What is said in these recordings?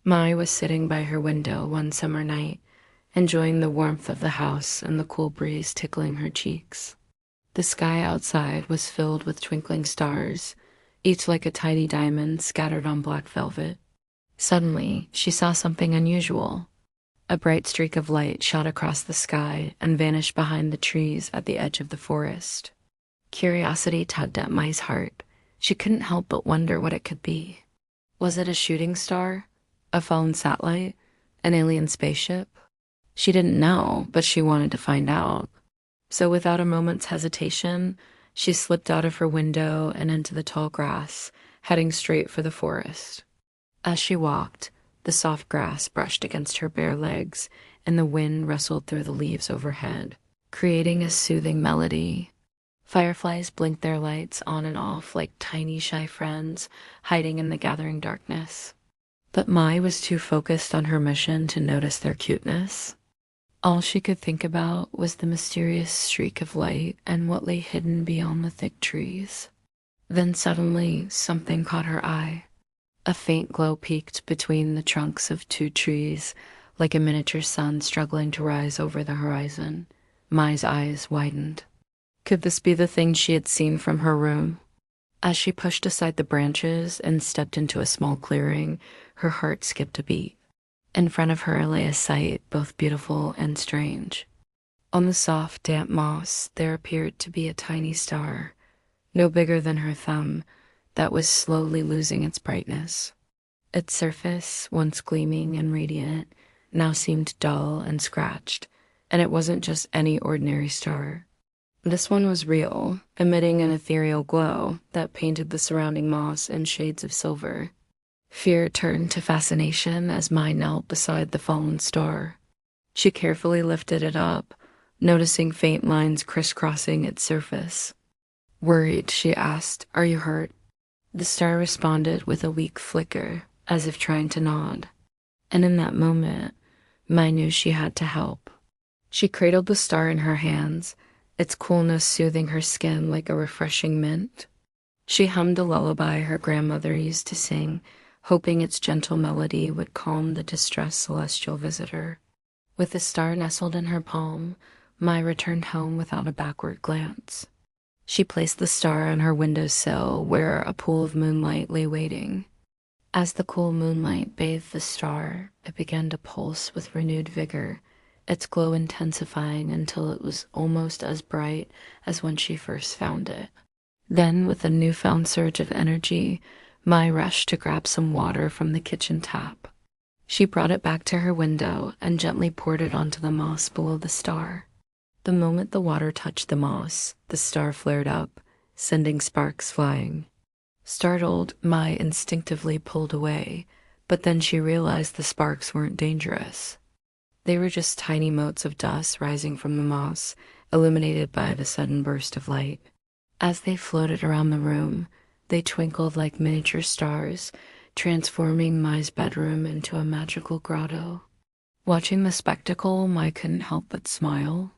Mai was sitting by her window one summer night, enjoying the warmth of the house and the cool breeze tickling her cheeks. The sky outside was filled with twinkling stars, each like a tiny diamond scattered on black velvet. Suddenly, she saw something unusual. A bright streak of light shot across the sky and vanished behind the trees at the edge of the forest. Curiosity tugged at Mai's heart. She couldn't help but wonder what it could be. Was it a shooting star? A fallen satellite? An alien spaceship? She didn't know, but she wanted to find out. So without a moment's hesitation, she slipped out of her window and into the tall grass, heading straight for the forest. As she walked, the soft grass brushed against her bare legs, and the wind rustled through the leaves overhead, creating a soothing melody. Fireflies blinked their lights on and off like tiny shy friends hiding in the gathering darkness. But Mai was too focused on her mission to notice their cuteness. All she could think about was the mysterious streak of light and what lay hidden beyond the thick trees. Then suddenly, something caught her eye. A faint glow peeked between the trunks of two trees, like a miniature sun struggling to rise over the horizon. Mai's eyes widened. Could this be the thing she had seen from her room? As she pushed aside the branches and stepped into a small clearing, her heart skipped a beat. In front of her lay a sight both beautiful and strange. On the soft, damp moss, there appeared to be a tiny star, no bigger than her thumb, that was slowly losing its brightness. Its surface, once gleaming and radiant, now seemed dull and scratched, and it wasn't just any ordinary star. This one was real, emitting an ethereal glow that painted the surrounding moss in shades of silver. Fear turned to fascination as Mai knelt beside the fallen star. She carefully lifted it up, noticing faint lines crisscrossing its surface. Worried, she asked, "Are you hurt?" The star responded with a weak flicker, as if trying to nod. And in that moment, Mai knew she had to help. She cradled the star in her hands, its coolness soothing her skin like a refreshing mint. She hummed a lullaby her grandmother used to sing, hoping its gentle melody would calm the distressed celestial visitor. With the star nestled in her palm, Mai returned home without a backward glance. She placed the star on her windowsill where a pool of moonlight lay waiting. As the cool moonlight bathed the star, it began to pulse with renewed vigor, its glow intensifying until it was almost as bright as when she first found it. Then, with a newfound surge of energy, Mai rushed to grab some water from the kitchen tap. She brought it back to her window and gently poured it onto the moss below the star. The moment the water touched the moss, the star flared up, sending sparks flying. Startled, Mai instinctively pulled away, but then she realized the sparks weren't dangerous. They were just tiny motes of dust rising from the moss, illuminated by the sudden burst of light. As they floated around the room, they twinkled like miniature stars, transforming Mai's bedroom into a magical grotto. Watching the spectacle, Mai couldn't help but smile.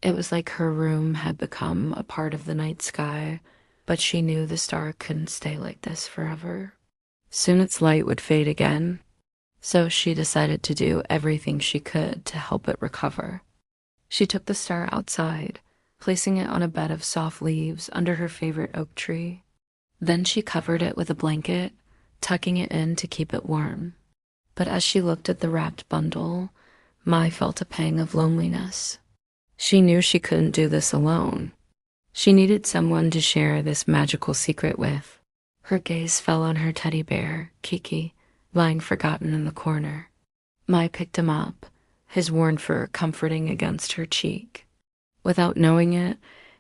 It was like her room had become a part of the night sky, but she knew the star couldn't stay like this forever. Soon its light would fade again, so she decided to do everything she could to help it recover. She took the star outside, placing it on a bed of soft leaves under her favorite oak tree. Then she covered it with a blanket, tucking it in to keep it warm. But as she looked at the wrapped bundle, Mai felt a pang of loneliness. She knew she couldn't do this alone. She needed someone to share this magical secret with. Her gaze fell on her teddy bear, Kiki, lying forgotten in the corner. Mai picked him up, his worn fur comforting against her cheek. Without knowing it,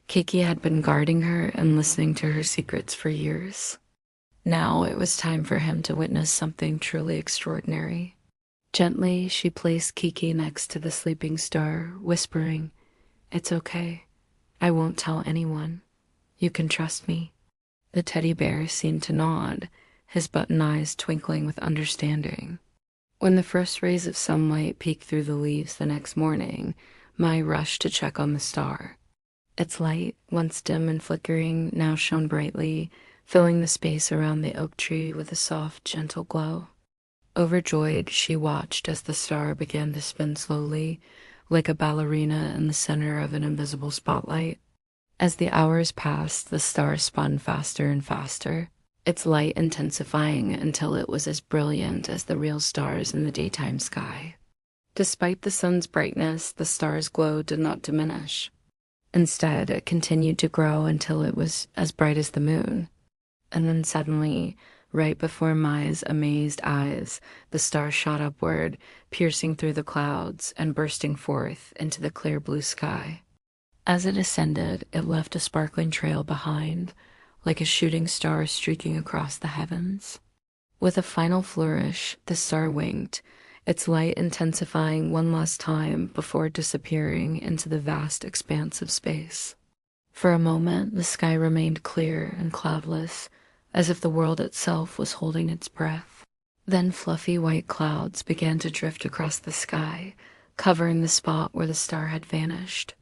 Kiki had been guarding her and listening to her secrets for years. Now it was time for him to witness something truly extraordinary. Gently, she placed Kiki next to the sleeping star, whispering, "It's okay. I won't tell anyone. You can trust me." The teddy bear seemed to nod, his button eyes twinkling with understanding. When the first rays of sunlight peeked through the leaves the next morning, Mai rushed to check on the star. Its light, once dim and flickering, now shone brightly, filling the space around the oak tree with a soft, gentle glow. Overjoyed, she watched as the star began to spin slowly, like a ballerina in the center of an invisible spotlight. As the hours passed, the star spun faster and faster, its light intensifying until it was as brilliant as the real stars in the daytime sky. Despite the sun's brightness, the star's glow did not diminish. Instead, it continued to grow until it was as bright as the moon. And then suddenly, right before Mai's amazed eyes, the star shot upward, piercing through the clouds and bursting forth into the clear blue sky. As it ascended, it left a sparkling trail behind, like a shooting star streaking across the heavens. With a final flourish, the star winked, its light intensifying one last time before disappearing into the vast expanse of space. For a moment, the sky remained clear and cloudless, as if the world itself was holding its breath. Then fluffy white clouds began to drift across the sky, covering the spot where the star had vanished.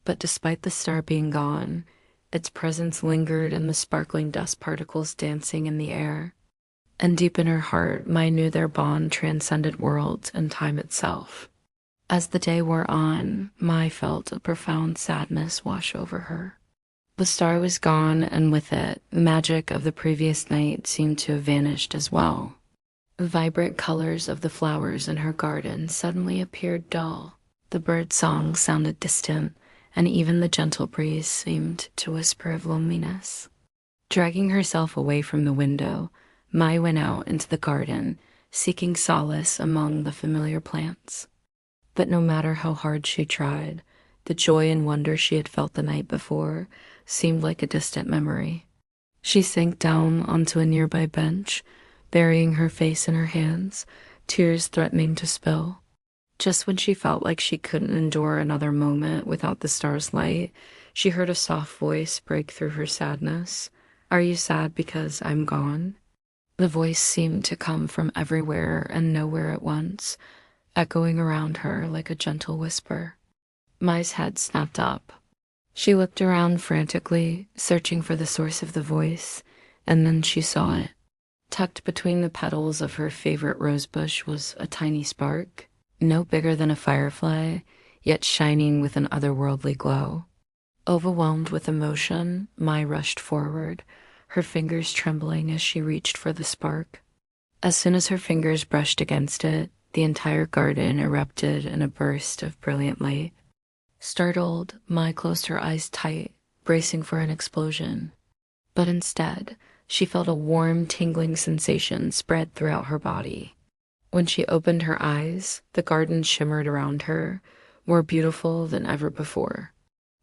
But despite the star being gone, its presence lingered in the sparkling dust particles dancing in the air. And deep in her heart, Mai knew their bond transcended worlds and time itself. As the day wore on, Mai felt a profound sadness wash over her. The star was gone, and with it, the magic of the previous night seemed to have vanished as well. The vibrant colors of the flowers in her garden suddenly appeared dull. The bird song sounded distant, and even the gentle breeze seemed to whisper of loneliness. Dragging herself away from the window, Mai went out into the garden, seeking solace among the familiar plants. But no matter how hard she tried, the joy and wonder she had felt the night before seemed like a distant memory. She sank down onto a nearby bench, burying her face in her hands, tears threatening to spill. Just when she felt like she couldn't endure another moment without the star's light, she heard a soft voice break through her sadness. "Are you sad because I'm gone?" The voice seemed to come from everywhere and nowhere at once, echoing around her like a gentle whisper. Mai's head snapped up. She looked around frantically, searching for the source of the voice, and then she saw it. Tucked between the petals of her favorite rosebush was a tiny spark, no bigger than a firefly, yet shining with an otherworldly glow. Overwhelmed with emotion, Mai rushed forward, her fingers trembling as she reached for the spark. As soon as her fingers brushed against it, the entire garden erupted in a burst of brilliant light. Startled, Mai closed her eyes tight, bracing for an explosion. But instead, she felt a warm, tingling sensation spread throughout her body. When she opened her eyes, the garden shimmered around her, more beautiful than ever before.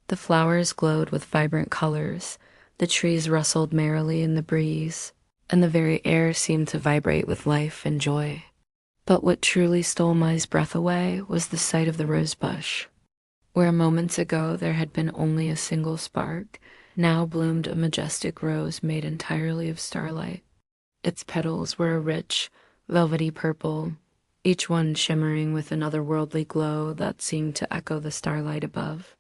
The flowers glowed with vibrant colors, the trees rustled merrily in the breeze, and the very air seemed to vibrate with life and joy. But what truly stole Mai's breath away was the sight of the rosebush. Where moments ago there had been only a single spark, now bloomed a majestic rose made entirely of starlight. Its petals were a rich, velvety purple, each one shimmering with an otherworldly glow that seemed to echo the starlight above.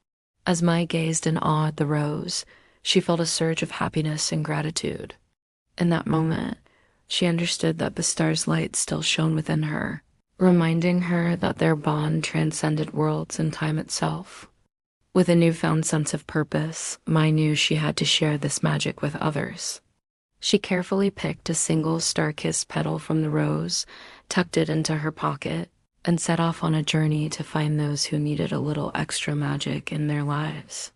As Mai gazed in awe at the rose, she felt a surge of happiness and gratitude. In that moment, she understood that the star's light still shone within her, reminding her that their bond transcended worlds and time itself. With a newfound sense of purpose, Mai knew she had to share this magic with others. She carefully picked a single star-kissed petal from the rose, tucked it into her pocket, and set off on a journey to find those who needed a little extra magic in their lives.